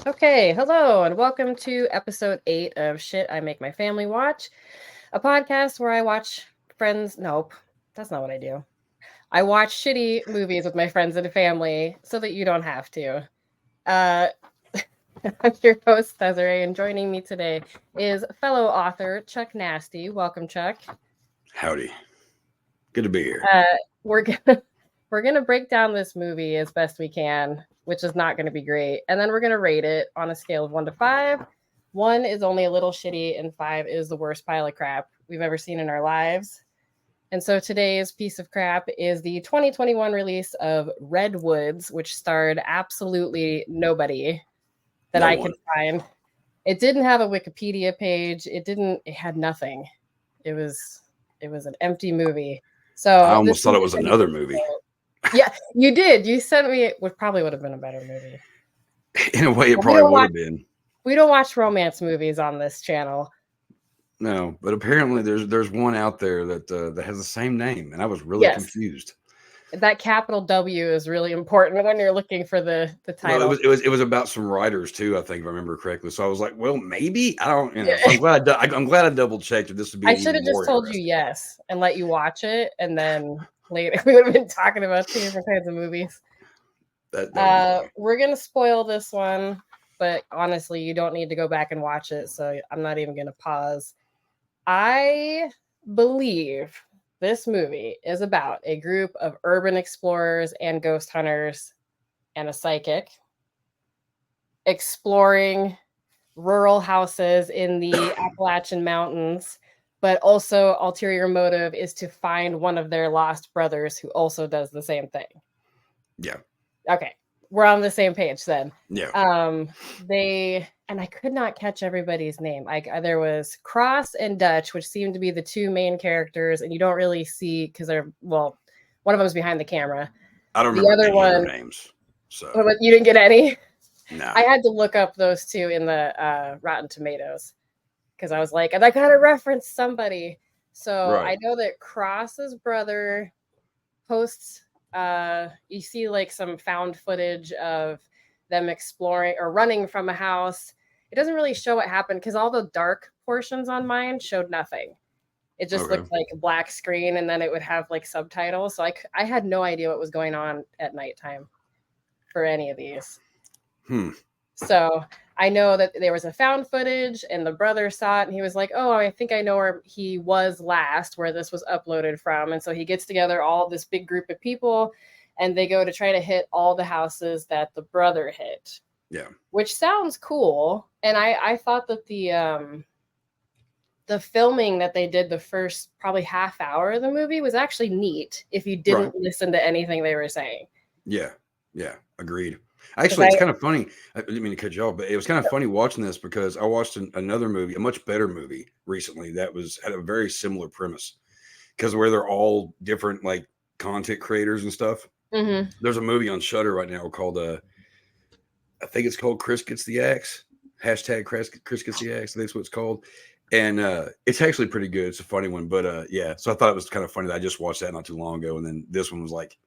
Okay, hello, and welcome to episode 8 of Shit I Make My Family Watch, a podcast where I watch friends. Nope, that's not what I do. I watch shitty movies with my friends and family so that you don't have to. Uh, I'm your host, Desiree, and joining me today is fellow author Chuck Nasty. Welcome, Chuck. Howdy. Good to be here. Uh, we're gonna we're gonna break down this movie as best we can, which is not gonna be great, and then we're gonna rate it on a scale of 1 to 5. 1 is only a little shitty, and 5 is the worst pile of crap we've ever seen in our lives. And so today's piece of crap is the 2021 release of Redwoods, which starred absolutely nobody that No I one. could find. It didn't have a Wikipedia page. It had nothing. It was an empty movie. I So this almost thought it movie was didn't another even movie. yeah, you did. You sent me what probably would have been a better movie. In a way, it But we probably don't would watch have been. we don't watch romance movies on this channel. No, but apparently there's one out there that has the same name, and I was really Yes. confused. That capital W is really important when you're looking for the Well, it title. was it was it was about some writers too, I think, if I remember correctly. So I was like, well, maybe I don't, Yeah. So I'm glad I double checked that this would be I should even have just more told you interesting. yes and let you watch it, and then later we would have been talking about 2 different kinds of movies. That would be funny. We're gonna spoil this one, but honestly, you don't need to go back and watch it, so I'm not even gonna pause. I believe this movie is about a group of urban explorers and ghost hunters and a psychic exploring rural houses in the Appalachian Mountains, but also ulterior motive is to find one of their lost brothers who also does the same thing. Yeah. Okay, we're on the same page then. Yeah. They and I could not catch everybody's name. There was Cross and Dutch, which seemed to be the two main characters, and you don't really see because one of them's behind the camera. I don't The remember other any of their one, names. So you didn't get any. no. I had to look up those two in the Rotten Tomatoes because I was like, I gotta reference somebody. So Right. I know that Cross's brother posts. You see like some found footage of them exploring or running from a house. It doesn't really show what happened because all the dark portions on mine showed nothing. It just Okay. looked like a black screen, and then it would have like subtitles. So I had no idea what was going on at nighttime for any of these. Hmm. So I know that there was a found footage, and the brother saw it, and he was like, "Oh, I think I know where he was last, where this was uploaded from." And so he gets together all this big group of people, and they go to try to hit all the houses that the brother hit, Yeah. which sounds cool. And I thought that the filming that they did the first probably half hour of the movie was actually neat if you Right. didn't listen to anything they were saying. Yeah. Yeah. Agreed. Because Actually, it's kind of funny. I didn't mean to cut you off, but it was kind of funny watching this because I watched another movie, a much better movie recently that had a very similar premise because where they're all different like content creators and stuff. Mhm. There's a movie on Shutter right now called I think it's called Chris Gets the Axe. Hashtag Chris Gets the Axe. That's what it's called. And it's actually pretty good. It's a funny one, but yeah. So I thought it was kind of funny that I just watched that not too long ago, and then this one was like,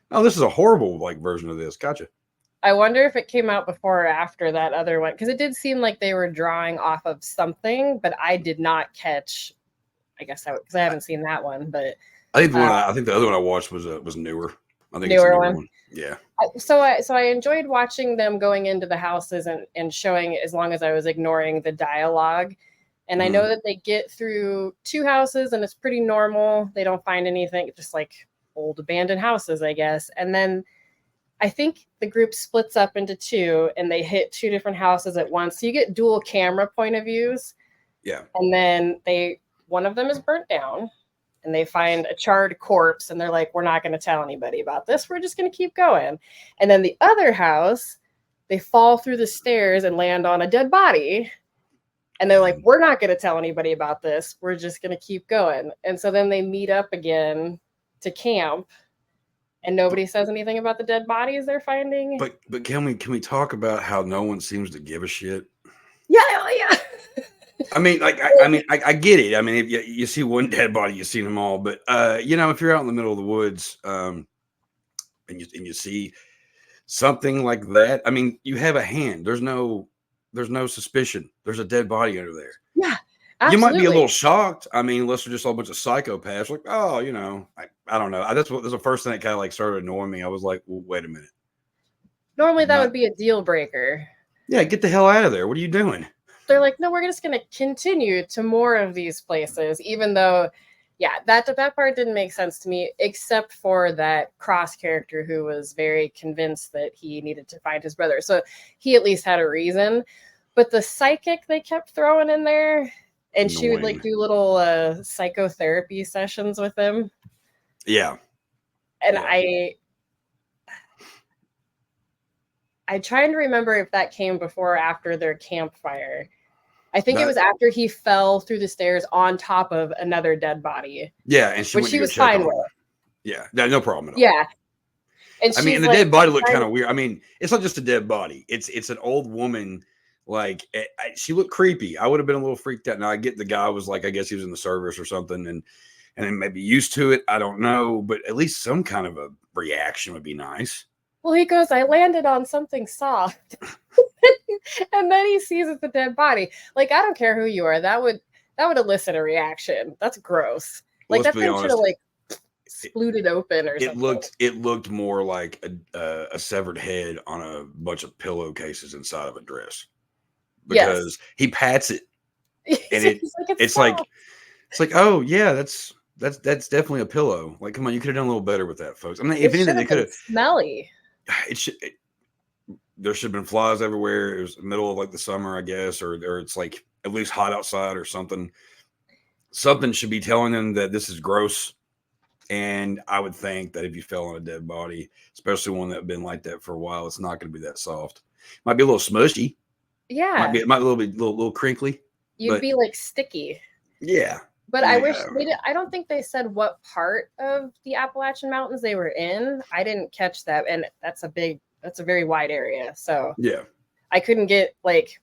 oh, this is a horrible like version of this. Gotcha. I wonder if it came out before or after that other one because it did seem like they were drawing off of something, but I did not catch. I guess because I haven't seen that one, but I think the other one I watched was newer. I think it's a newer newer one. one. Yeah. So I enjoyed watching them going into the houses and showing as long as I was ignoring the dialogue. And I know Mhm. that they get through 2 houses and it's pretty normal. They don't find anything, just like old abandoned houses, I guess. And then I think the group splits up into 2 and they hit 2 different houses at once. So you get dual camera point of views. Yeah. And then one of them is burnt down and they find a charred corpse and they're like, we're not going to tell anybody about this. We're just going to keep going. And then the other house, they fall through the stairs and land on a dead body. And they're like, we're not going to tell anybody about this. We're just going to keep going. And so then they meet up again to camp and nobody says anything about the dead bodies they're finding. But can we talk about how no one seems to give a shit? Yeah, yeah. I mean, I get it. I mean, if you see one dead body, you've seen them all. But if you're out in the middle of the woods, and you see something like that, I mean, you have a hand. There's no there's no suspicion. There's a dead body under there. Yeah, You might be a absolutely. little shocked. I mean, unless they're just all a bunch of psychopaths. Like, oh, you know, I don't know. That's the first thing that kind of like started annoying me. I was like, well, wait a minute. Normally that Not- would be a deal breaker. Yeah, get the hell out of there. What are you doing? They're like, no, we're just going to continue to more of these places, even though, yeah, that part didn't make sense to me, except for that Cross character who was very convinced that he needed to find his brother. So he at least had a reason. But the psychic they kept throwing in there, and she would like Annoying. do little psychotherapy sessions with him. Yeah. And Yeah. I'm trying to remember if that came before or after their campfire. I think it was That- after he fell through the stairs on top of another dead body, Yeah, and she which went he to go was check fine on with. him. Yeah, no problem at all. Yeah. And I mean, she's and the like, dead body looked trying kind of weird. I mean, it's not just a dead body. It's an old woman. Like she looked creepy. I would have been a little freaked out. Now I get the guy was like, I guess he was in the service or something, and then maybe used to it. I don't know, but at least some kind of a reaction would be nice. well, he goes, I landed on something soft. And then he sees it's a dead body. Like, I don't care who you are. That would elicit a reaction. That's gross. Well, Like, let's that be thing should have honest. like spluted open or something. It looked more like a severed head on a bunch of pillowcases inside of a dress, because he pats it, and it's like, oh yeah, that's definitely a pillow. Like, come on, you could have done a little better with that, folks. I mean, if anything, they could have smelly. There should have been flies everywhere. It was the middle of like the summer, I guess, or it's like at least hot outside or something. Something should be telling them that this is gross. And I would think that if you fell on a dead body, especially one that had been like that for a while, it's not going to be that soft. Might be a little smushy. Yeah. Might be a little crinkly. You'd be like sticky. Yeah. But I wish they did. I don't think they said what part of the Appalachian Mountains they were in. I didn't catch that. And that's a very wide area. So yeah, I couldn't get like,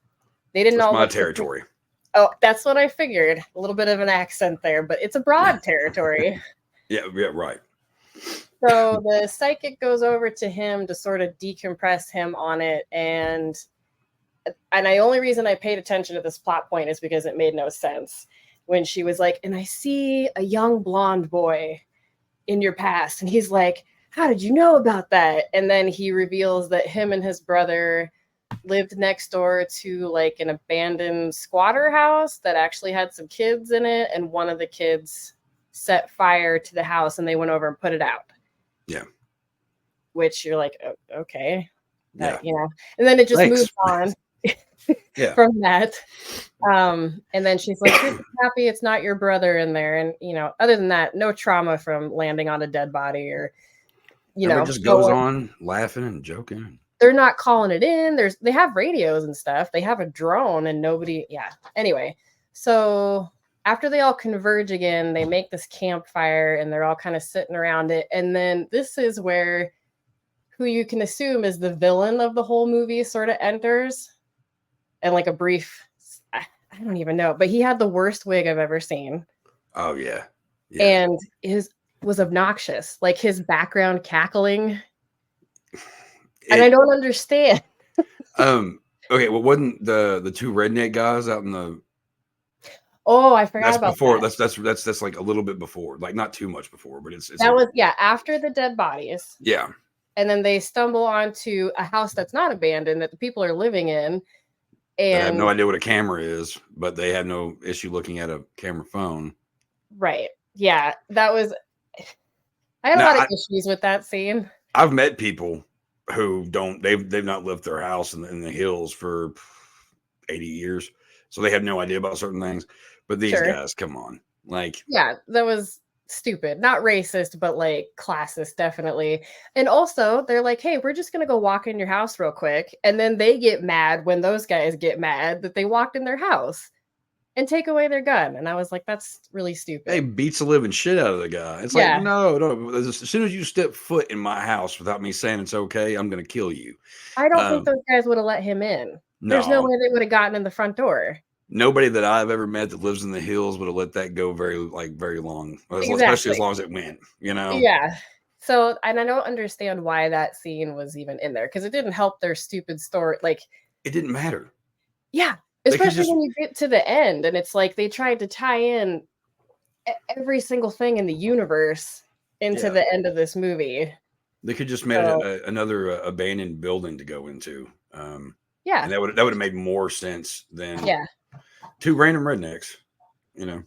they didn't know my territory. Oh, that's what I figured. A little bit of an accent there, but it's a broad territory. Yeah, right. So the psychic goes over to him to sort of decompress him on it. And the only reason I paid attention to this plot point is because it made no sense. When she was like, and I see a young blonde boy in your past. And he's like, how did you know about that? And then he reveals that him and his brother lived next door to like an abandoned squatter house that actually had some kids in it. And one of the kids set fire to the house and they went over and put it out. Yeah. Which you're like, oh, okay. Yeah. You know, and then it just moves on. Yeah. From that. And then she's like, you're happy it's not your brother in there. And, you know, other than that, no trauma from landing on a dead body or, you know, it just goes on laughing and joking. They're not calling it in. They have radios and stuff. They have a drone and nobody. Yeah. Anyway, so after they all converge again, they make this campfire and they're all kind of sitting around it. And then this is where who you can assume is the villain of the whole movie sort of enters. And like a brief, I don't even know, but he had the worst wig I've ever seen. Oh yeah. And was obnoxious, like his background cackling. And I don't understand. Okay, well, wasn't the two redneck guys out in the? Oh, I forgot about before. that. That's like a little bit before, like not too much before, but it's that was after the dead bodies. Yeah. And then they stumble onto a house that's not abandoned that the people are living in. And I have no idea what a camera is, but they had no issue looking at a camera phone. Right. Yeah. That was. I had a lot of issues with that scene. I've met people who they've not left their house in the hills for 80 years, so they have no idea about certain things. But these guys, come on, like, yeah, that was stupid, not racist, but like classist, definitely. And also, they're like, hey, we're just gonna go walk in your house real quick, and then they get mad when those guys get mad that they walked in their house and take away their gun. And I was like, that's really stupid. Hey, beats the living shit out of the guy. It's like, no. As soon as you step foot in my house without me saying it's okay, I'm going to kill you. I don't think those guys would have let him in. There's no way they would have gotten in the front door. Nobody that I've ever met that lives in the hills would have let that go very long, especially as long as it went, you know? Yeah. So, and I don't understand why that scene was even in there because it didn't help their stupid story. Like, it didn't matter. Yeah, They could especially just when you get to the end and it's like they tried to tie in every single thing in the universe into yeah, the end of this movie. they could just made So, another abandoned building to go into, yeah. and that would have made more sense than Yeah. two random rednecks. You know,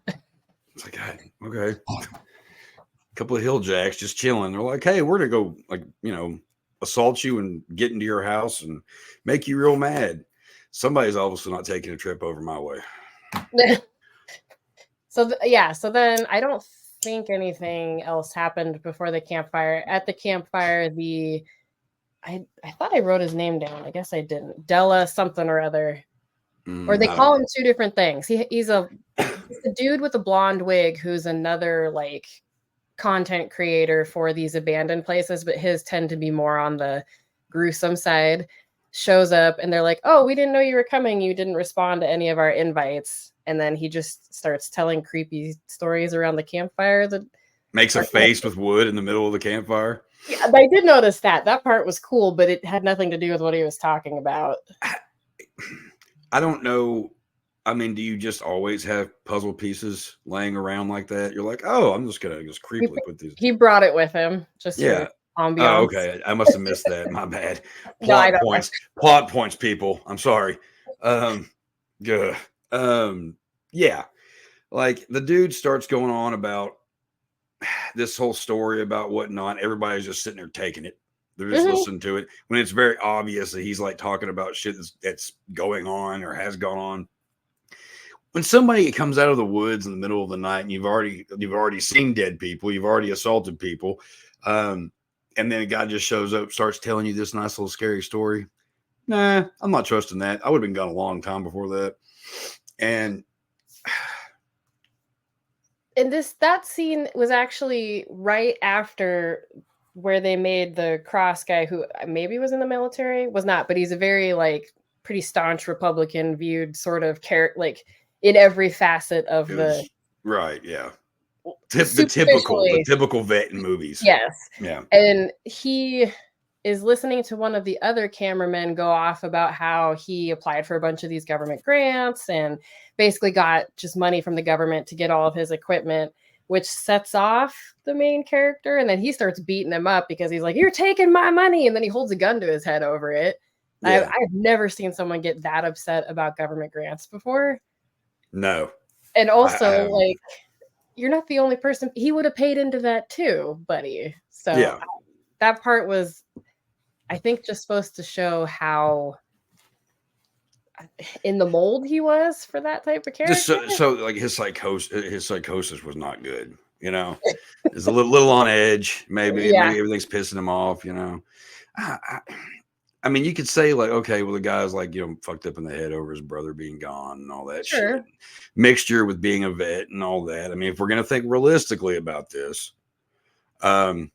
it's like, God, okay, a couple of hill jacks just chilling. They're like, hey, we're gonna go, like, assault you and get into your house and make you real mad. Somebody's obviously not taking a trip over my way. So yeah, so then I don't think anything else happened before the campfire. At the campfire, I thought I wrote his name down. I guess I didn't. Della something or other. Or they I don't call know. him two different things. He's a dude with a blonde wig who's another like content creator for these abandoned places, but his tend to be more on the gruesome side. Shows up and they're like, "Oh, we didn't know you were coming. You didn't respond to any of our invites." And then he just starts telling creepy stories around the campfire that Makes a are face with wood in the middle of the campfire. yeah, I did notice that. That part was cool, but it had nothing to do with what he was talking about. I don't know. I mean, do you just always have puzzle pieces laying around like that? You're like, oh, I'm just gonna just He, creepily put these. he brought it with him just for Yeah. Oh, ambiance. okay. I must have missed that. My bad. No, I Plot don't know. points. Plot points, people. I'm sorry. Um, good. Yeah. Like the dude starts going on about this whole story about whatnot. Everybody's just sitting there taking it. They're just Mhm. listening to it when it's very obvious that he's like talking about shit that's going on or has gone on. When somebody comes out of the woods in the middle of the night and you've already seen dead people, you've already assaulted people, and then a guy just shows up, starts telling you this nice little scary story. Nah, I'm not trusting that. I would have been gone a long time before that. And And that scene was actually right after where they made the Cross guy, who maybe was in the military, was not, but he's a very like pretty staunch Republican, viewed sort of like in every facet of it the was right, yeah. The superficially, typical vet in movies. yes. Yeah. And he is listening to one of the other cameramen go off about how he applied for a bunch of these government grants and basically got just money from the government to get all of his equipment, which sets off the main character. And then he starts beating him up because he's like, "You're taking my money." And then he holds a gun to his head over it. Yeah. I've never seen someone get that upset about government grants before. No. And I also, haven't. like, you're not the only person. He would have paid into that too, buddy. So Yeah. that part was, I think, just supposed to show how in the mold he was for that type of Just character. so like his psychosis was not good, you know. It's a little on edge. Maybe Yeah, everything's pissing him off, you know. I, I, I mean, you could say like, okay, well, the guy's like, fucked up in the head over his brother being gone and all that shit. sure. Mixture with being a vet and all that. I mean, if we're gonna think realistically about this, um,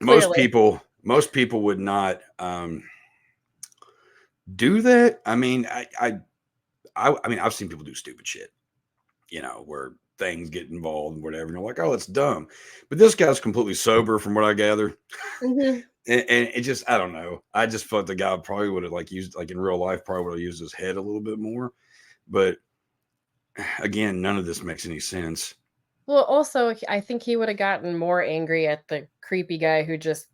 most Clearly. people would not do that. I mean, I mean, I've seen people do stupid shit, where things get involved and whatever. And you're like, oh, it's dumb. But this guy's completely sober from what I gather. Mhm. And it just, I don't know. I just felt the guy probably would have like used, like in real life, probably would have used his head a little bit more. But again, none of this makes any sense. Well, also, I think he would have gotten more angry at the creepy guy who just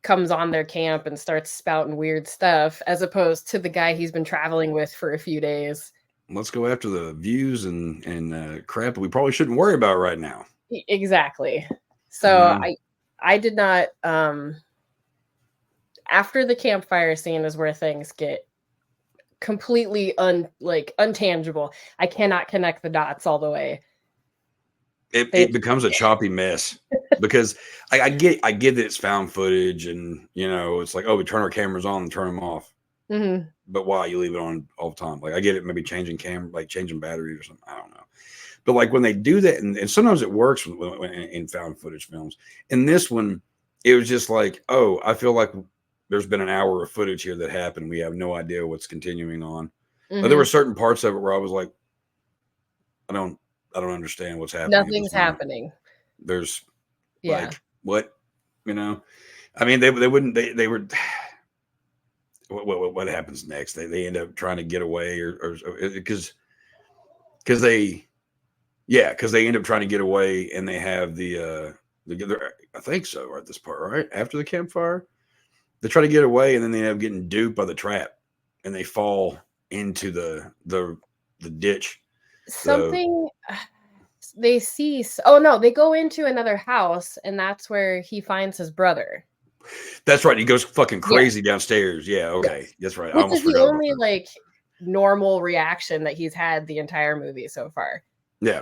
comes on their camp and starts spouting weird stuff, as opposed to the guy he's been traveling with for a few days. Let's go after the views and crap that we probably shouldn't worry about right now. Exactly. So You know? I did not after the campfire scene is where things get completely untangible. I cannot connect the dots all the way. It becomes a choppy mess because I get that it's found footage and it's like, oh, we turn our cameras on and turn them off. Mhm. But why you leave it on all the time? Like I get it, maybe changing like changing batteries or something. I don't know. But like when they do that, and sometimes it works when in found footage films. In this one, it was just like, oh, I feel like there's been an hour of footage here that happened. We have no idea what's continuing on. But there were Mhm. certain parts of it where I was like, I don't understand what's happening at this Nothing's moment. happening. There's Yeah. like what, I mean, they wouldn't they were. what happens next? They end up trying to get away, or because they end up trying to get away, and they have I think so, right, this part, right after the campfire, they try to get away, and then they end up getting duped by the trap, and they fall into the ditch. The Something they see. Oh no, they go into another house, and that's where he finds his brother. That's right. He goes fucking Yeah. crazy downstairs. Yeah, okay, Yes. that's right. I Which almost is the forgot about only that. like normal reaction that he's had the entire movie so far. Yeah,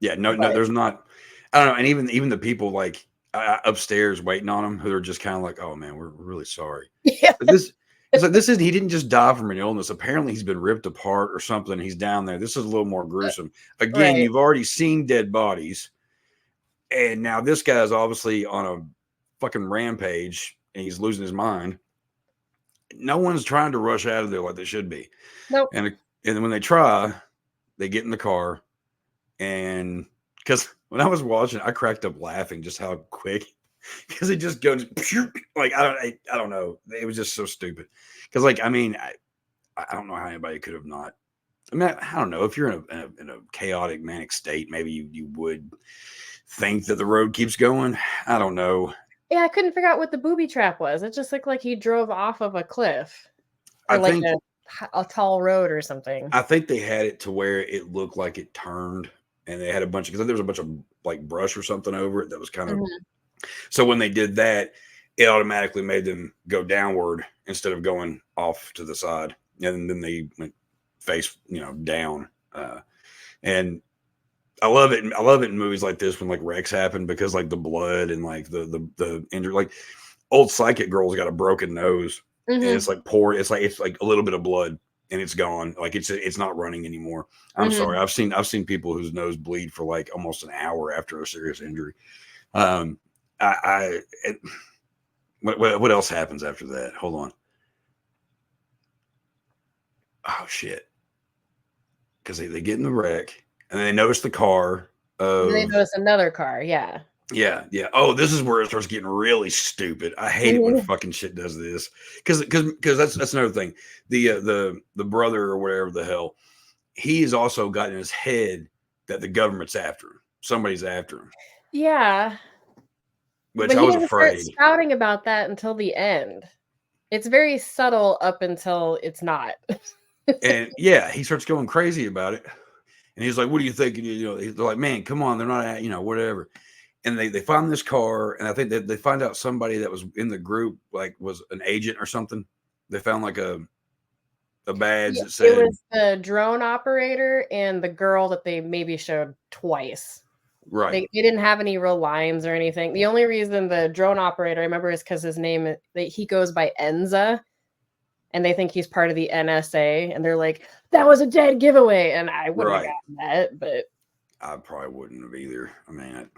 yeah. No, But there's not. I don't know. And even the people like upstairs waiting on him, who are just kind of like, "Oh man, we're really sorry." yeah, But this, it's like this is he didn't just die from an illness. Apparently, he's been ripped apart or something. He's down there. This is a little more gruesome. Again, right. you've already seen dead bodies, and now this guy's obviously on a fucking rampage, and he's losing his mind. No one's trying to rush out of there like they should be. Nope. And when they try, they get in the car, and because when I was watching, I cracked up laughing just how quick, because it just goes like I don't know, it was just so stupid. Because like I mean I don't know how anybody could have not. I mean I don't know if you're in a chaotic manic state, maybe you would think that the road keeps going. I don't know. Yeah, I couldn't figure out what the booby trap was. It just looked like he drove off of a cliff or I like think a tall road or something. I think they had it to where it looked like it turned, and they had a bunch of because there was a bunch of like brush or something over it that was kind of. Mhm. So when they did that, it automatically made them go downward instead of going off to the side, and then they went face down. And I love it. I love it in movies like this when like wrecks happen because like the blood and like the injury, like old psychic girl's got a broken nose, and Mhm. it's like poor. It's like a little bit of blood and it's gone. Like it's not running anymore. I'm Mhm. sorry. I've seen people whose nose bleed for like almost an hour after a serious injury. Um, I what else happens after that? Hold on. Oh shit! Because they get in the wreck and they notice the car Then they of notice another car. Yeah. yeah. Oh, this is where it starts getting really stupid. I hate it when Mhm. fucking shit does this because that's another thing. The brother or whatever the hell, he has also got in his head that the government's after him. Somebody's after him, Yeah. which But I he was doesn't start afraid. spouting about that until the end. It's very subtle up until it's not. And yeah, he starts going crazy about it. And he's like, "What do you think?" They're like, "Man, come on, they're not at whatever." And they find this car, and I think that they find out somebody that was in the group like was an agent or something. They found like a badge Yeah, that it said was the drone operator and the girl that they maybe showed twice. right, They didn't have any real lines or anything. The only reason the drone operator, I remember, is because his name he goes by Enza, and they think he's part of the NSA, and they're like, "That was a dead giveaway," and I wouldn't have right. gotten that, but I probably wouldn't have either. I mean,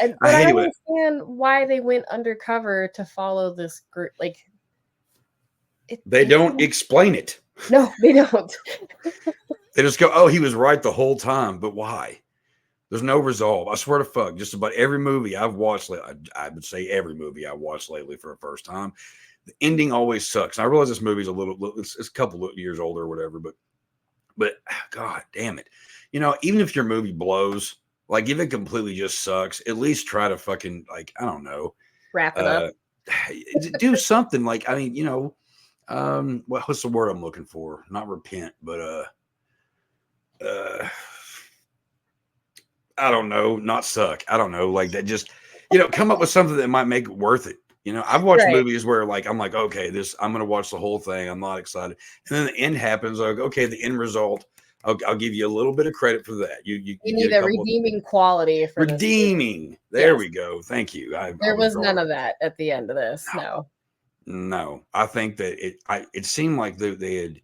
I but I hate it don't when understand why they went undercover to follow this group. Like, they it don't explain it. no, they don't. They just go, "Oh, he was right the whole time," but why? There's no resolve. I swear to fuck, just about every movie I've watched, I would say every movie I watched lately for the first time, the ending always sucks. And I realize this movie's it's a couple of years older or whatever, but God damn it, even if your movie blows, like if it completely just sucks, at least try to fucking like I don't know, Wrap it up. uh, do something. Like I mean, what's the word I'm looking for? Not repent, but uh I don't know, not suck. I don't know, like that. Just come up with something that might make it worth it. I've watched Right. movies where like I'm like, okay, I'm gonna watch the whole thing. I'm not excited, and then the end happens. Like, okay, the end result. I'll give you a little bit of credit for that. You You get need a a couple of redeeming quality for this movie. redeeming. There Yes. we go. Thank you. I There was was drawing. none of that at the end of this. No. No, I think that it seemed like they had.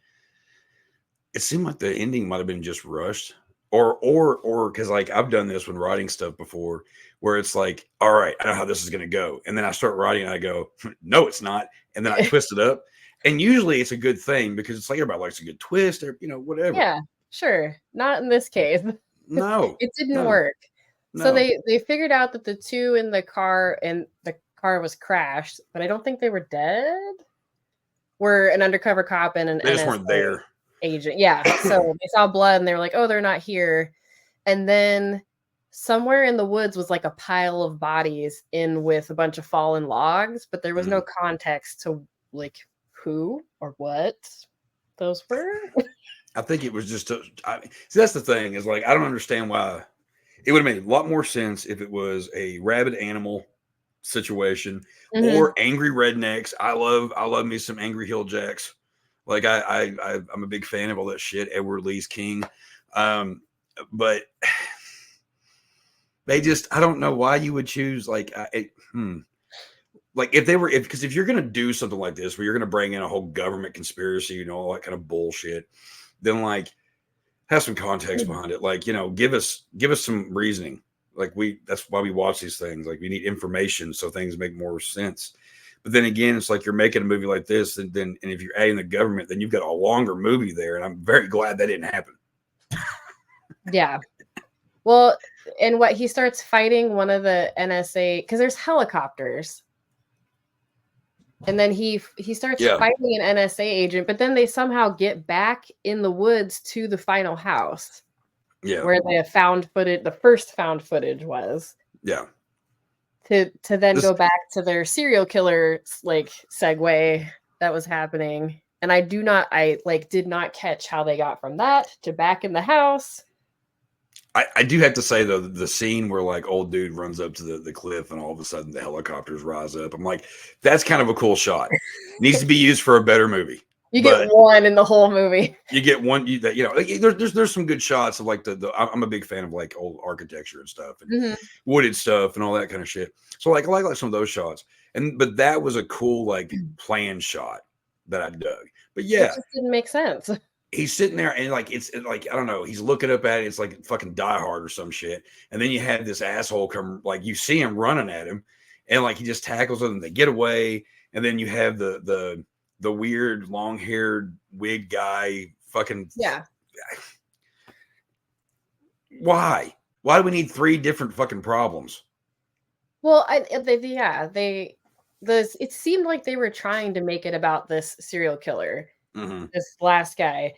It seemed like the ending might have been just rushed, or because like I've done this when writing stuff before, where it's like, all right, I know how this is going to go, and then I start writing, and I go, no, it's not, and then I twist it up, and usually it's a good thing because it's like everybody likes a good twist, or whatever. Yeah, sure. Not in this case. No, It didn't no, work. So no. they figured out that the two in the car and the car was crashed, but I don't think they were dead. were an undercover cop and an They just NSA weren't there. agent. Yeah. So they saw blood and they were like, oh, they're not here. And then somewhere in the woods was like a pile of bodies in with a bunch of fallen logs, but there was no context to like who or what those were. I think it was just see, that's the thing, is like I don't understand why. It would have made a lot more sense if it was a rabid animal situation or angry rednecks. I love me some angry hill jacks. Like I'm a big fan of all that shit. Edward Lee's King. But they just, I don't know why you would choose like like if you're gonna do something like this where you're gonna bring in a whole government conspiracy, you know, all that kind of bullshit, then like have some context behind it. Like, you know, give us some reasoning. Like that's why we watch these things. Like we need information so things make more sense. But then again, it's like you're making a movie like this, and if you're adding the government, then you've got a longer movie there. And I'm very glad that didn't happen. Yeah. Well, and what he starts fighting one of the NSA, because there's helicopters. And then he starts fighting an NSA agent, but then they somehow get back in the woods to the final house. Yeah. Where the first found footage was. Yeah. To then go back to their serial killer like segue that was happening. And I did not catch how they got from that to back in the house. I do have to say though, the scene where like old dude runs up to the cliff and all of a sudden the helicopters rise up. I'm like, that's kind of a cool shot. Needs to be used for a better movie. You get one in the whole movie. You get one. There's some good shots of like I'm a big fan of like old architecture and stuff and wooded stuff and all that kind of shit. So like I like some of those shots. But that was a cool like planned shot that I dug. But yeah, it just didn't make sense. He's sitting there and like it's like I don't know. He's looking up at it. It's like fucking Die Hard or some shit. And then you have this asshole come, like you see him running at him, and like he just tackles them. They get away, and then you have the weird long-haired wig guy. Fucking yeah. Why? Why do we need 3 different fucking problems? Well, it seemed like they were trying to make it about this serial killer. This last guy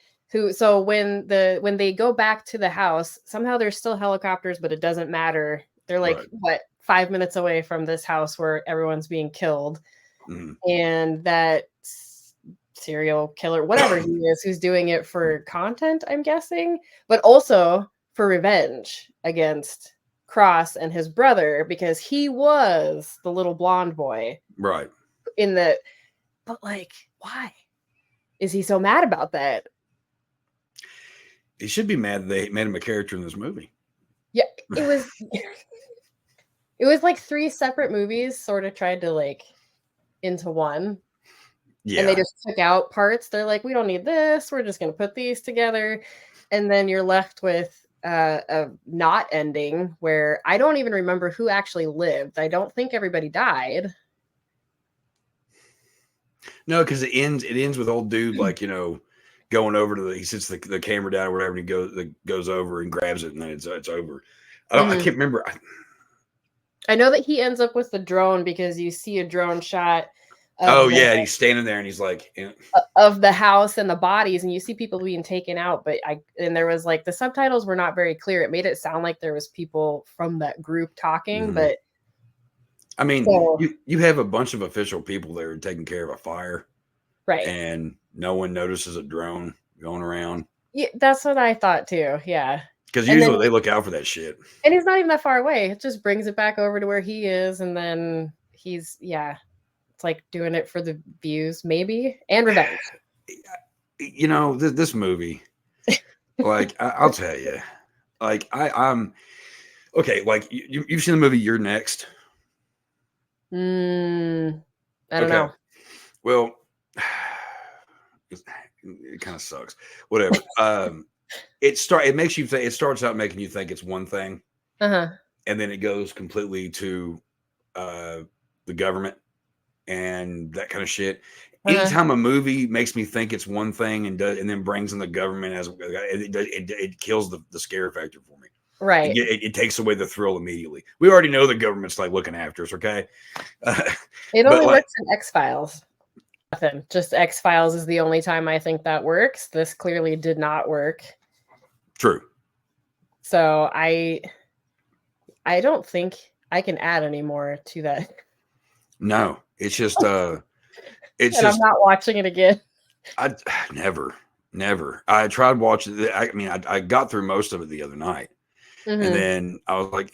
so when they go back to the house, somehow there's still helicopters, but it doesn't matter. They're like, what, 5 minutes away from this house where everyone's being killed. And that serial killer, whatever he is, who's doing it for content, I'm guessing, but also for revenge against Cross and his brother, because he was the little blonde boy. Right. But like, why? Is he so mad about that? He should be mad that they made him a character in this movie. Yeah, it was like 3 separate movies sort of tried to like into one. Yeah. And they just took out parts. They're like, we don't need this. We're just going to put these together. And then you're left with a not ending where I don't even remember who actually lived. I don't think everybody died. No, because it ends with old dude like, you know, going over to he sits the camera down or whatever, and he goes over and grabs it, and then it's over. I can't remember. I know that he ends up with the drone because you see a drone shot. And he's standing there and he's like of the house and the bodies, and you see people being taken out. But there was like the subtitles were not very clear. It made it sound like there was people from that group talking, but. I mean, you have a bunch of official people there taking care of a fire. Right. And no one notices a drone going around. Yeah, that's what I thought too. Yeah. Because usually they look out for that shit. And he's not even that far away. It just brings it back over to where he is. And then it's like doing it for the views, maybe, and revenge. You know, this movie, like, I'll tell you, like, I'm okay. Like, you've seen the movie You're Next. I don't know. Well, it kind of sucks. Whatever. It makes you think. It starts out making you think it's one thing, and then it goes completely to the government and that kind of shit. Anytime a movie makes me think it's one thing and then brings in the government it kills the scare factor for me. Right. It takes away the thrill immediately. We already know the government's like looking after us. Okay. It only works in X-Files. Nothing. Just X-Files is the only time I think that works. This clearly did not work. True. So I don't think I can add any more to that. No, it's just it's And I'm just not watching it again. I never. I tried watching it. I mean, I got through most of it the other night, and Mhm. then I was like,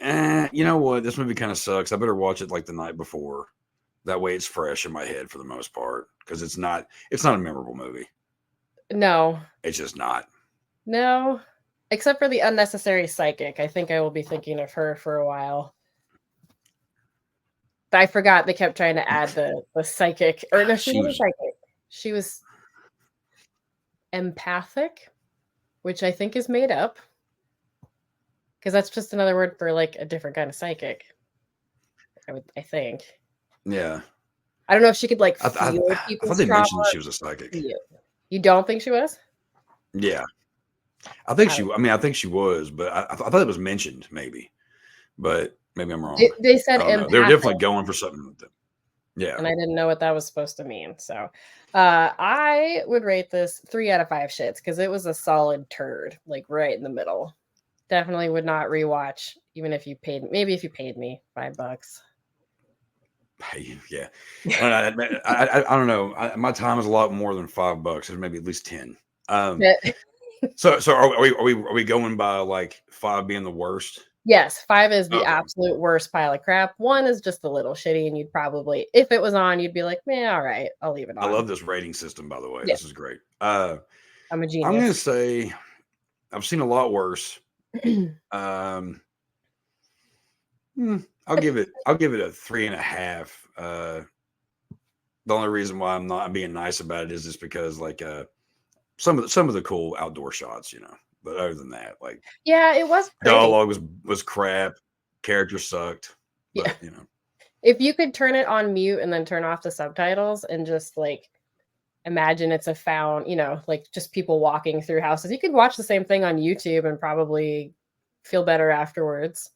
you know what? This movie kind of sucks. I better watch it like the night before. That way, it's fresh in my head for the most part because it's not a memorable movie. No. It's just not. No. Except for the unnecessary psychic. I think I will be thinking of her for a while. But I forgot they kept trying to add the psychic. Or no, she She wasn't was psychic. She was empathic, which I think is made up. Because that's just another word for like a different kind of psychic. I think. yeah. I don't know if she could like I feel thought people's they trauma. mentioned she was a psychic. You don't think she was? Yeah, I think I she. don't- I mean, I think she was, but I thought it was mentioned maybe, but maybe I'm wrong. They said I don't know. They were empathic, definitely going for something with them. Yeah. and I didn't know what that was supposed to mean. So I would rate this 3 out of 5 shits because it was a solid turd, like right in the middle. Definitely would not rewatch, even if you paid. Maybe if you paid me $5. Yeah. I don't know. My time is a lot more than $5. It's maybe at least 10. So are we going by like 5 being the worst? Yes, 5 is the Okay. absolute worst pile of crap. 1 is just a little shitty, and you'd probably, if it was on, you'd be like, "Man, all right, I'll leave it I on." love this rating system, by the way. Yeah, This is great. I'm a I'm genius. gonna say I've seen a lot worse. Um, I'll give it a 3.5. The only reason why I'm being nice about it is just because like some of the cool outdoor shots, you know. But other than that, like Yeah, it was pretty. dialogue was crap, characters sucked, Yeah. but you know. If you could turn it on mute and then turn off the subtitles and just like imagine it's a found, like just people walking through houses, you could watch the same thing on YouTube and probably feel better afterwards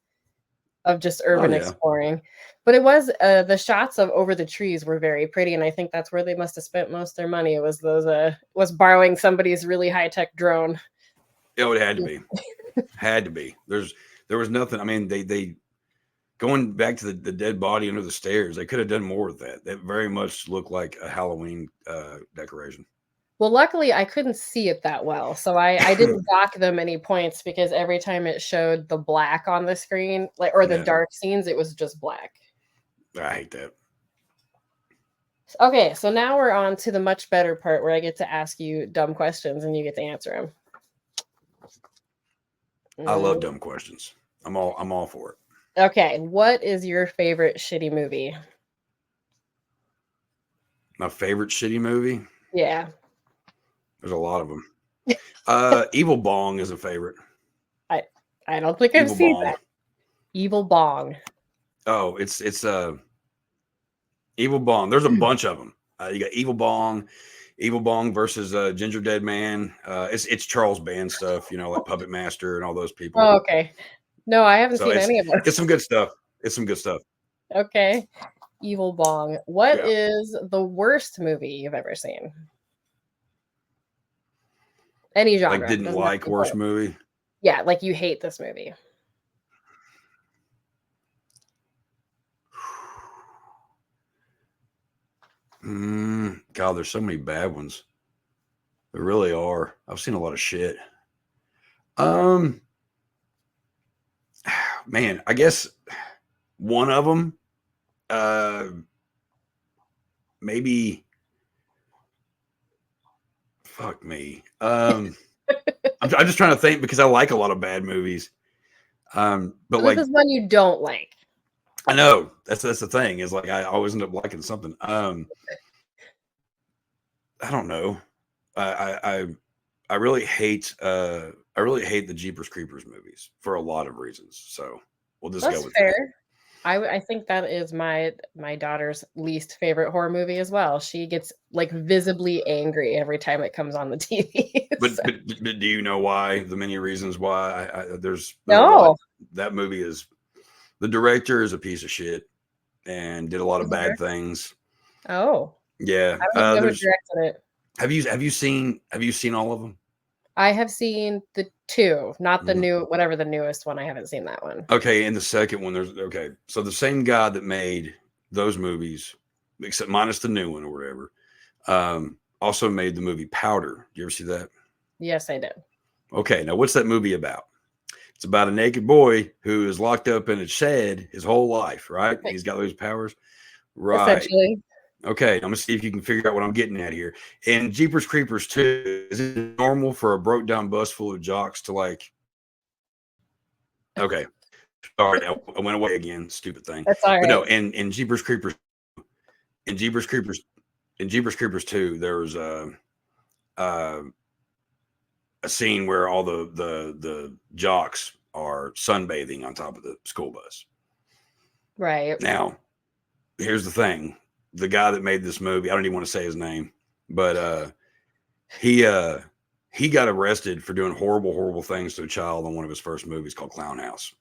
of just Oh urban yeah. exploring. But it was the shots of over the trees were very pretty, and I think that's where they must have spent most of their money. It was was borrowing somebody's really high-tech drone. Oh, it had to be. Had to be. There was nothing. I mean, they going back to the dead body under the stairs, they could have done more with that. That very much looked like a Halloween decoration. Well, luckily I couldn't see it that well, so I didn't dock them any points because every time it showed the black on the screen, like or the Yeah. dark scenes, it was just black. I hate that. Okay, so now we're on to the much better part where I get to ask you dumb questions and you get to answer them. I love dumb questions. I'm all for it. Okay, what is your favorite shitty movie? My favorite shitty movie. Yeah. There's a lot of them. Evil Bong is a favorite. I don't think I've Evil seen Bong. that. Evil Bong. Oh, it's Evil Bong. There's a bunch of them. You got Evil Bong versus Ginger Dead Man. It's Charles Band stuff, you know, like Puppet Master and all those people. Oh, okay. No, I haven't So seen any of those. it's some good stuff. It's some good stuff. Okay. Evil Bong. What Yeah. is the worst movie you've ever seen? Any genre. Like didn't doesn't have to like be worst horror. movie. Yeah, like you hate this movie. God, there's so many bad ones. There really are. I've seen a lot of shit. Man, I guess one of them, maybe. Fuck me. I'm just trying to think because I like a lot of bad movies. But So like, this is one you don't like. I know that's the thing is like I always end up liking something. I don't know. I really hate the Jeepers Creepers movies for a lot of reasons. So we'll just That's go with fair. that. I think that is my daughter's least favorite horror movie as well. She gets like visibly angry every time it comes on the TV. But, So- but do you know why? The many reasons why? There's a No. lot. That movie is the director is a piece of shit and did a lot of bad things. Oh. Yeah. I don't even know who There's directed it. have you seen all of them? I have seen the 2, not the Mhm. new whatever the newest one. I haven't seen that one. Okay, and the second one, there's okay. So the same guy that made those movies, except minus the new one or whatever, also made the movie Powder. You ever see that? Yes, I did. Okay, now what's that movie about? It's about a naked boy who is locked up in a shed his whole life, right? And he's got those powers. Right. Essentially. Okay, I'm gonna see if you can figure out what I'm getting at here. In Jeepers Creepers 2, is it normal for a broke down bus full of jocks to like? Okay, sorry, I went away again. Stupid thing. That's all But no, right. in Jeepers Creepers, in Jeepers Creepers, in Jeepers Creepers 2, there was uh, a scene where all the jocks are sunbathing on top of the school bus. Right. Now, here's the thing: the guy that made this movie, I don't even want to say his name, but he uh he got arrested for doing horrible things to a child on one of his first movies called Clown House,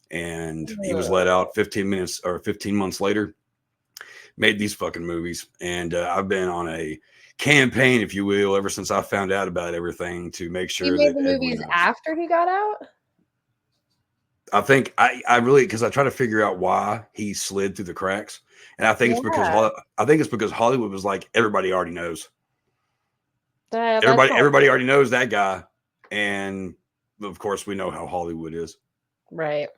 and he was let out 15 months later. Made these fucking movies, and I've been on a campaign, if you will, ever since I found out about everything to make He sure made that the everyone movies knows. after he got out? I think I really, because I try to figure out why he slid through the cracks, and I think it's because Yeah. Hollywood was like, everybody already knows. That's Everybody already knows that guy, and of course we know how Hollywood is. right.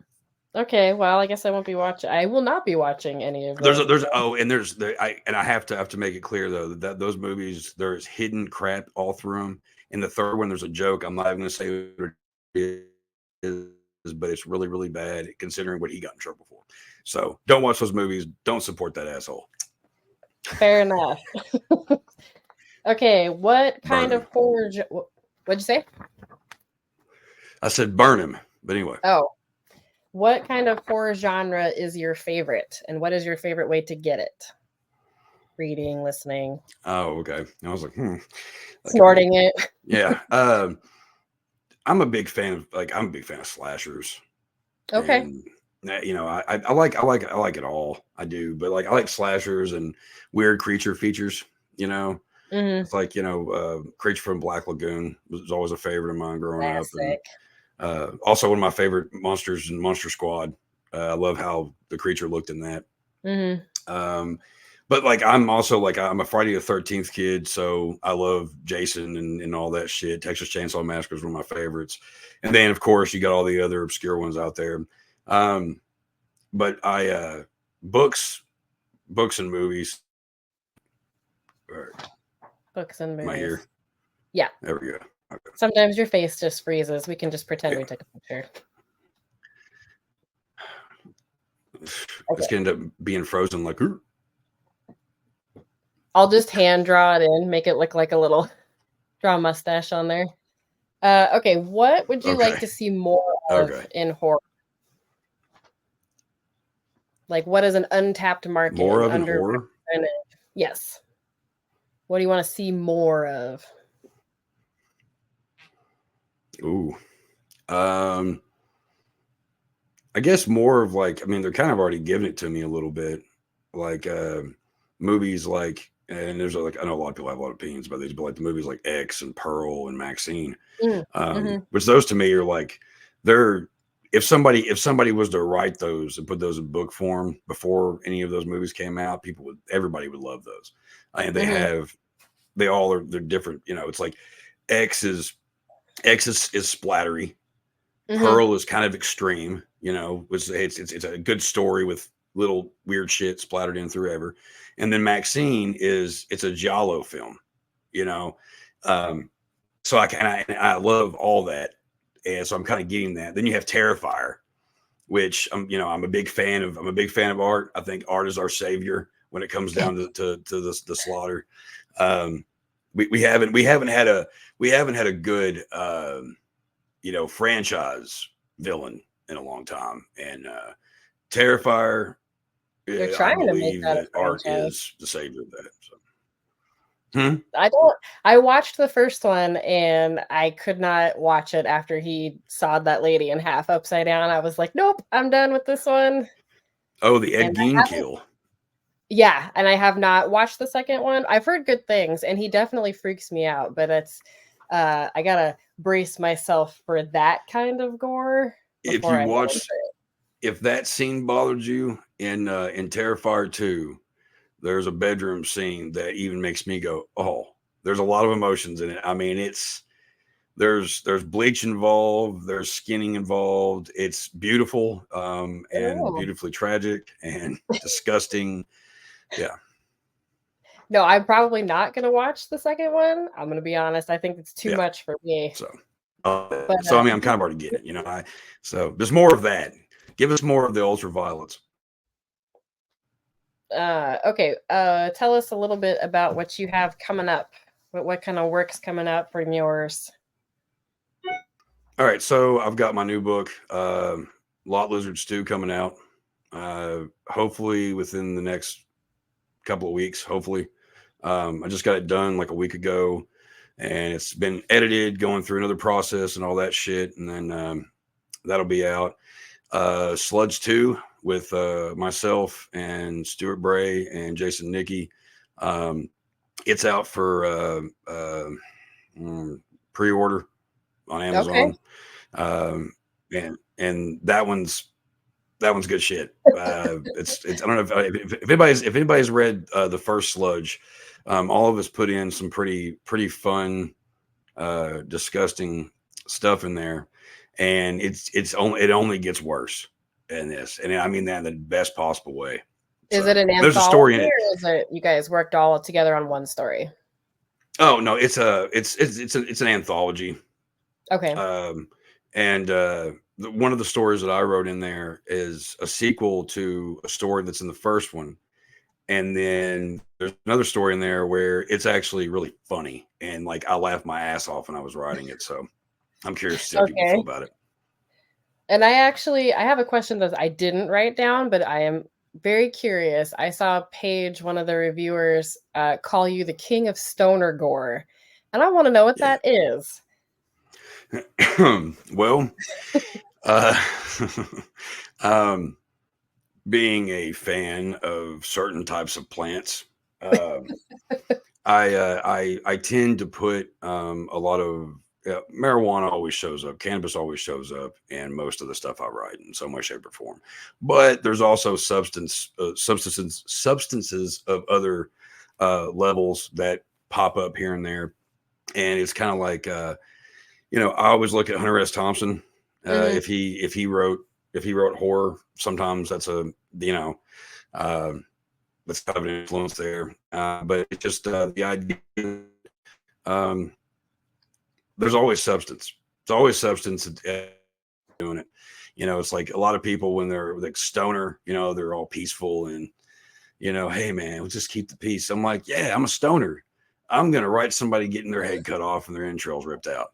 Okay, well, I guess I won't be watching. I will not be watching any of those. I have to make it clear though that those movies, there's hidden crap all through them. In the third one, there's a joke. I'm not even going to say what it is, but it's really bad considering what he got in trouble for. So don't watch those movies. Don't support that asshole. Fair enough. Okay, what Burn kind of him. horror? What'd you say? I said burn him. But anyway, Oh, what kind of horror genre is your favorite, and what is your favorite way to get it? Reading, listening, oh okay. I was like, that could be snorting it. yeah. I'm a big fan of slashers. Okay. And I like it all. I do, but like I like slashers and weird creature features. You know, Mm-hmm. it's like Creature from Black Lagoon was always a favorite of mine growing up, and Classic. also one of my favorite monsters in Monster Squad. I love how the creature looked in that. Mm-hmm. Um, but like I'm also like I'm a Friday the 13th kid, so I love Jason and all that shit. Texas Chainsaw Massacre is one of my favorites, and then of course you got all the other obscure ones out there. Um, but I books, books and movies. Books and Am I here? movies. Yeah. There we go. Okay. Sometimes your face just freezes. We can just pretend Yeah. we took a picture. It's gonna end up being frozen like. I'll just hand draw it in, make it look like a little draw a mustache on there. Okay, what would you like Okay. to see more of Okay. in horror? Like, what is an untapped market More and of in horror. Yes. What do you want to see more of? Ooh. I guess more of like, I mean, they're kind of already giving it to me a little bit. Like movies like, and there's like, I know a lot of people have a lot of opinions about these, but like the movies like X and Pearl and Maxine, Mm-hmm. which those to me are like, they're, if somebody was to write those and put those in book form before any of those movies came out, everybody would love those. And they're different. It's like X is splattery. Mm-hmm. Pearl is kind of extreme, it's a good story with little weird shit splattered in through ever. And then Maxine it's a Giallo film, you know. Um, so I love all that. And so I'm kind of getting that. Then you have Terrifier, which I'm a big fan of. I'm a big fan of art. I think art is our savior when it comes down to the slaughter. Um, we haven't had a good franchise villain in a long time. And Terrifier, They're I trying to make believe that a that art franchise. is the savior of that. So. I watched the first one and I could not watch it after he sawed that lady in half upside down. I was like, nope, I'm done with this one. Oh, the Ed And I Gein haven't kill. Yeah, and I have not watched the second one. I've heard good things, and he definitely freaks me out, but it's I gotta brace myself for that kind of gore If before you I get into watch, if that scene bothered you in Terrifier 2, there's a bedroom scene that even makes me go, oh, there's a lot of emotions in it. I mean, there's bleach involved, there's skinning involved. It's beautiful, it. and Oh. beautifully tragic and disgusting. Yeah. No, I'm probably not gonna watch the second one. I'm gonna be honest. I think it's too Yeah. much for me. So, But so I mean, I'm kind of already getting it, you know. So there's more of that. Give us more of the ultra violence. okay. Tell us a little bit about what you have coming up. What kind of work's coming up from yours? All right, so I've got my new book, Lot Lizards 2, coming out. Hopefully within the next couple of weeks. Hopefully, I just got it done like a week ago, and it's been edited, going through another process and all that shit, and then that'll be out. Sludge 2 with myself and Stuart Bray and Jason Nicky. It's out for pre-order on Okay. Amazon, and that one's good shit. It's I don't know if anybody's read the first Sludge. All of us put in some pretty fun, disgusting stuff in there, and it only gets worse in this, and I mean that in the best possible way. Is it So an there's a story in anthology, it. or is it you guys worked all together on one story? Oh no, it's an anthology. Okay. Um, and one of the stories that I wrote in there is a sequel to a story that's in the first one. And then there's another story in there where it's actually really funny. And like I laughed my ass off when I was writing it. So I'm curious to see how people feel Okay. about it. And I have a question that I didn't write down, but I am very curious. I saw Paige, one of the reviewers, call you the king of stoner gore, and I want to know what Yeah. that is. Well, uh, um, being a fan of certain types of plants, um, I tend to put a lot of marijuana always shows up, cannabis always shows up in most of the stuff I write in some way, shape, or form. But there's also substances of other levels that pop up here and there, and it's kind of like I always look at Hunter S. Thompson. Mhm. If he wrote horror, sometimes that's a uh, that's kind of an influence there. But it's just the idea. Um, there's always substance. It's always substance doing it. It's like a lot of people when they're like stoner, they're all peaceful and hey man, we'll just keep the peace. I'm like, yeah, I'm a stoner. I'm gonna write somebody getting their head cut off and their entrails ripped out,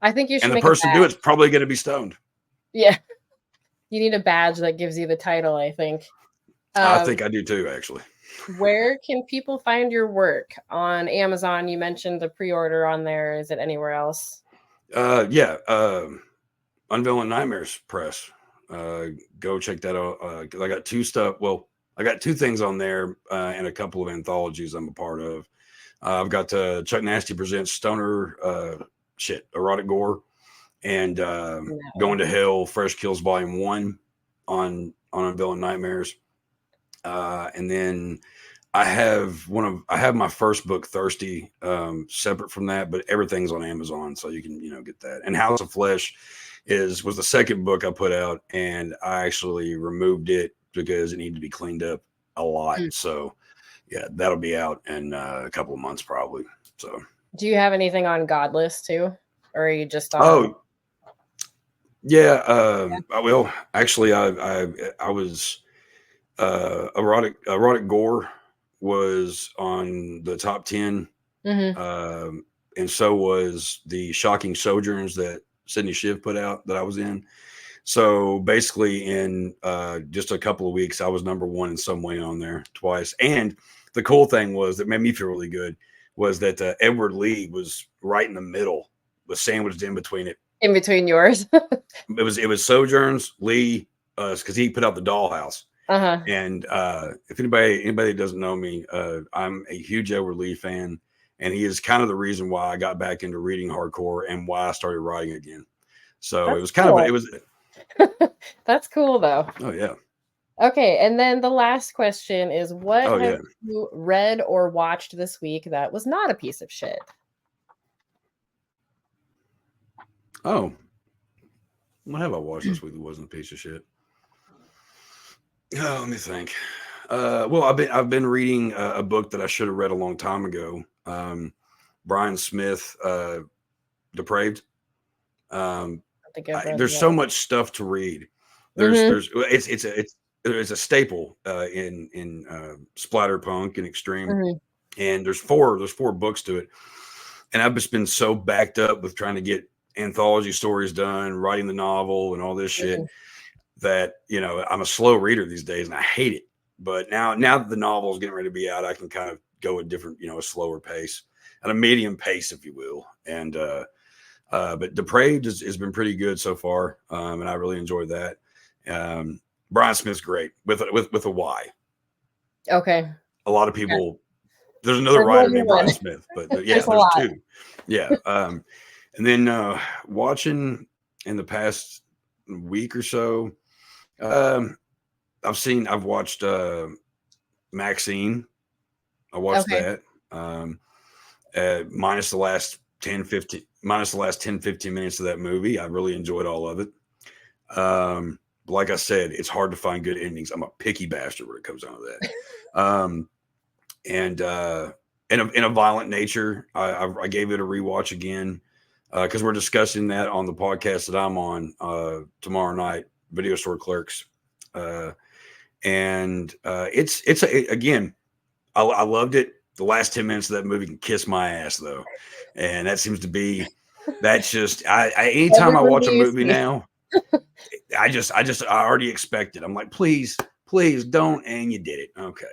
I think you and should the make a person do badge. it's probably gonna be stoned. Yeah, you need a badge that gives you the title, I think. I Um, think I do too, actually. where can people find your work? On Amazon, you mentioned the pre-order on there. Is it anywhere else? Yeah, Unveiling Nightmares Press. Uh, Go check that out. I got two stuff. Well, I got two things on there and a couple of anthologies I'm a part of. I've got Chuck Nasty presents Stoner erotic gore, and Going No. to Hell Fresh Kills Volume 1 on Unveiling Nightmares. And then I have my first book, Thirsty, separate from that, but everything's on Amazon, so you can get that. And House of Flesh was the second book I put out, and I actually removed it because it needed to be cleaned up a lot. Mm. So yeah, that'll be out in a couple of months probably. So Do you have anything on Godless too, or are you just on? oh yeah, I will actually. I was erotic gore was on the top 10, Mhm. and so was the Shocking Sojourns that Sydney Shiv put out that I was in. So basically, in just a couple of weeks, I was number one in some way on there twice. And the cool thing was that made me feel really good was that Edward Lee was right in the middle, was sandwiched in between it. In between yours. It was Sojourns Lee because he put out the Dollhouse, Uh-huh. And if anybody that doesn't know me, I'm a huge Edward Lee fan, and he is kind of the reason why I got back into reading hardcore and why I started writing again. So it That's was kind cool. of it was. That's cool though. Oh yeah. Okay, and then the last question is, what Oh have yeah. you read or watched this week that was not a piece of shit? Oh, what have I watched this week that wasn't a piece of shit? Oh, let me think. Well, I've been reading a book that I should have read a long time ago. Brian Smith, Depraved. I think I've read There's so that. much stuff to read. Mhm. It's a staple in splatterpunk and extreme. Mhm. And there's four books to it, and I've just been so backed up with trying to get anthology stories done, writing the novel, and all this shit Mhm. that I'm a slow reader these days, and I hate it. But now that the novel is getting ready to be out, I can kind of go a different, a slower pace, at a medium pace, if you will. And but Depraved has been pretty good so far, and I really enjoyed that. Brian Smith's great with a Y. Okay. A lot of Yeah. people. There's another There's more writer than named one. Brian Smith, but yeah, There's a there's lot. two. Yeah, and then watching in the past week or so, um, I've watched Maxine. I watched Okay. that. Minus the last 10 15 minutes of that movie. I really enjoyed all of it. Like I said, it's hard to find good endings. I'm a picky bastard when it comes down to that. And in a violent nature, I gave it a rewatch again because we're discussing that on the podcast that I'm on tomorrow night, Video Store Clerks. And again, I loved it. The last 10 minutes of that movie can kiss my ass though, and that seems to be that's just anytime Every I watch movie a you movie see. now, I already expect it. I'm like, please don't, and you did it. Okay.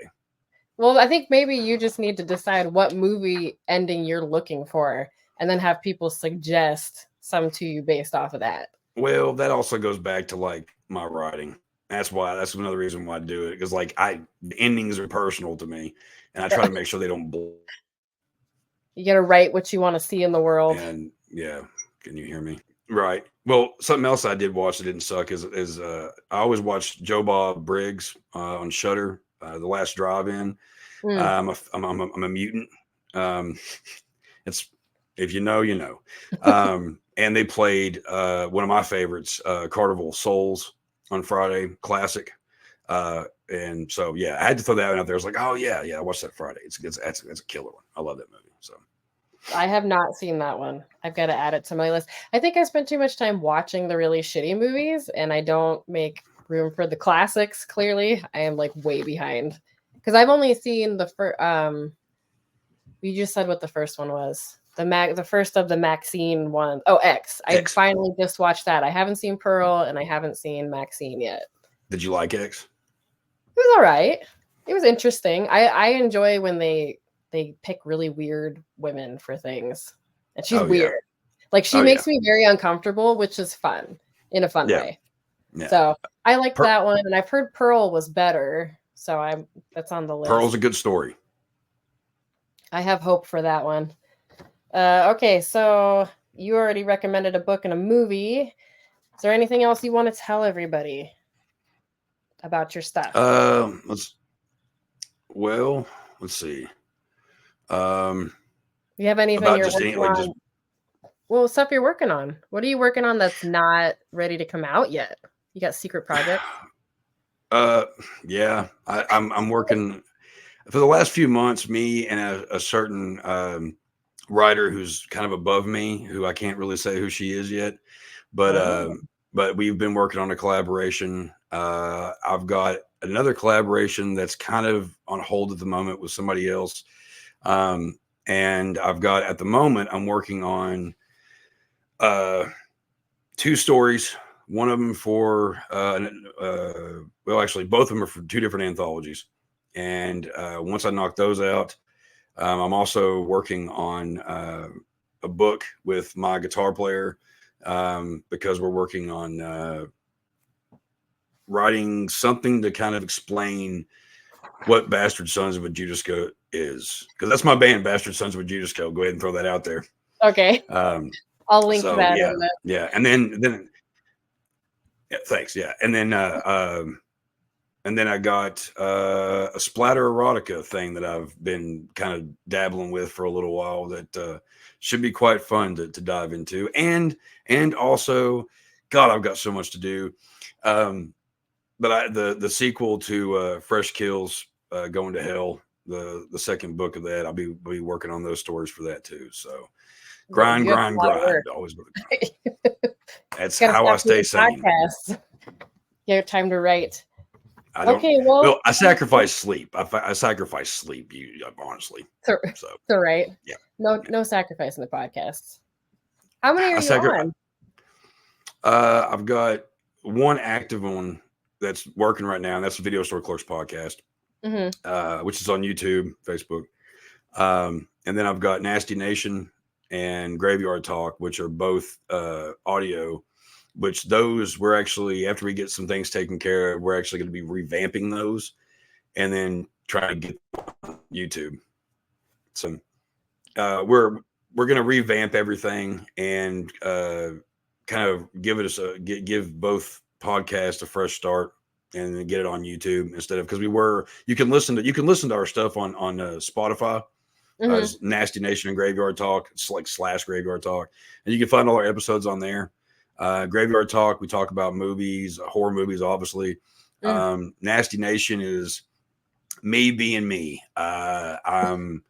Well, I think maybe you just need to decide what movie ending you're looking for, and then have people suggest some to you based off of that. Well, that also goes back to like my writing. That's another reason why I do it because like the endings are personal to me, and I try to make sure they don't. You got to write what you want to see in the world. And yeah, can you hear me? Right. Well, something else I did watch that didn't suck is I always watch Joe Bob Briggs on Shudder, The Last Drive-In. Mm. I'm a mutant. It's if you know, you know. And they played one of my favorites, Carnival Souls, on Friday, classic. And so yeah, I had to throw that one out there. I was like, oh yeah, I watched that Friday. That's a killer one. I love that movie. So I have not seen that one. I've got to add it to my list. I think I spent too much time watching the really shitty movies, and I don't make room for the classics. Clearly, I am like way behind because I've only seen the first. You just said what the first one was. The first of the Maxine one. Oh, X. I X. finally just watched that. I haven't seen Pearl, and I haven't seen Maxine yet. Did you like X? It was all right. It was interesting. I enjoy when they pick really weird women for things, and she's Oh yeah. weird. Like she Oh yeah. makes me very uncomfortable, which is fun in a fun Yeah. way. Yeah. So I liked that one, and I've heard Pearl was better, so that's on the list. Pearl's a good story. I have hope for that one. Okay, so you already recommended a book and a movie. Is there anything else you want to tell everybody about your stuff? Let's see. You have anything About you're just any working like on? just Well, stuff you're working on. What are you working on that's not ready to come out yet? You got secret projects? Yeah. I'm working for the last few months. Me and a certain writer who's kind of above me, who I can't really say who she is yet, but Oh. but we've been working on a collaboration. I've got another collaboration that's kind of on hold at the moment with somebody else. And I've got at the moment I'm working on two stories. One of them for actually both of them are for two different anthologies. And once I knock those out, I'm also working on a book with my guitar player because we're working on writing something to kind of explain what Bastard Sons of a Judas Goat is, because that's my band, Bastard Sons of a Judas Goat. Go ahead and throw that out there. Okay. I'll link So that yeah, in the yeah, and then yeah, thanks, yeah, and then I got a splatter erotica thing that I've been kind of dabbling with for a little while that should be quite fun to dive into, and also, God, I've got so much to do. But the sequel to Fresh Kills, Going to Hell, the second book of that, I'll be working on those stories for that too. So grind. Always. That's how I stay sane. Podcasts. You have time to write. I don't. Okay, well, I sacrifice sleep. I sacrifice sleep. Honestly. So right. Yeah. No sacrifice in the podcasts. How many are you on? I've got one active one that's working right now, and that's the Video Store Clerks podcast, which is on YouTube, Facebook. And then I've got Nasty Nation and Graveyard Talk, which are both audio, which those we're actually, after we get some things taken care of, we're actually going to be revamping those and then trying to get on YouTube. So we're going to revamp everything and kind of give both podcasts a fresh start and then get it on YouTube instead of, because you can listen to our stuff on Spotify. As Nasty Nation and Graveyard Talk. It's like / Graveyard Talk, and you can find all our episodes on there. Graveyard Talk, we talk about movies, horror movies, obviously. Nasty Nation is me being me. I'm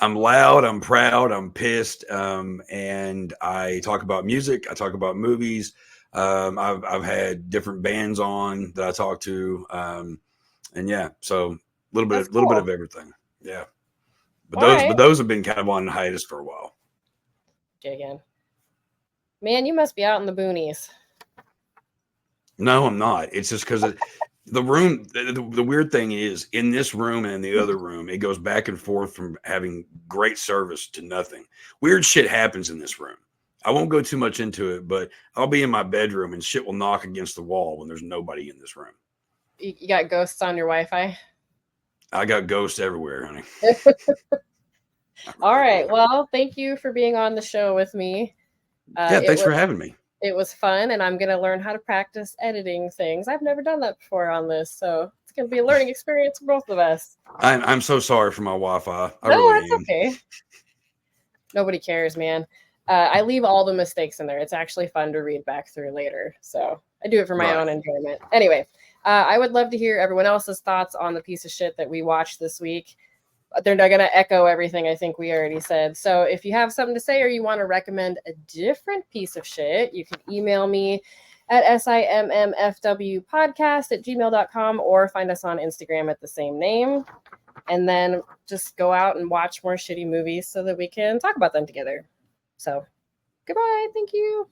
loud, I'm proud, I'm pissed, and I talk about music. I talk about movies. I've had different bands on that I talk to, and yeah, so a little bit of everything. Yeah. But those have been kind of on hiatus for a while. Again. Man, you must be out in the boonies. No, I'm not. It's just because the room, the weird thing is, in this room and in the other room, it goes back and forth from having great service to nothing. Weird shit happens in this room. I won't go too much into it, but I'll be in my bedroom and shit will knock against the wall when there's nobody in this room. You got ghosts on your Wi-Fi? I got ghosts everywhere, honey. All right. Well, thank you for being on the show with me. Thanks for having me. It was fun, and I'm going to learn how to practice editing things. I've never done that before on this, so it's going to be a learning experience for both of us. I'm so sorry for my Wi-Fi. It's okay. Nobody cares, man. I leave all the mistakes in there. It's actually fun to read back through later, so I do it for my own enjoyment. Anyway, I would love to hear everyone else's thoughts on the piece of shit that we watched this week. They're not going to echo everything I think we already said. So if you have something to say or you want to recommend a different piece of shit, you can email me at simmfwpodcast@gmail.com or find us on Instagram at the same name. And then just go out and watch more shitty movies so that we can talk about them together. So goodbye. Thank you.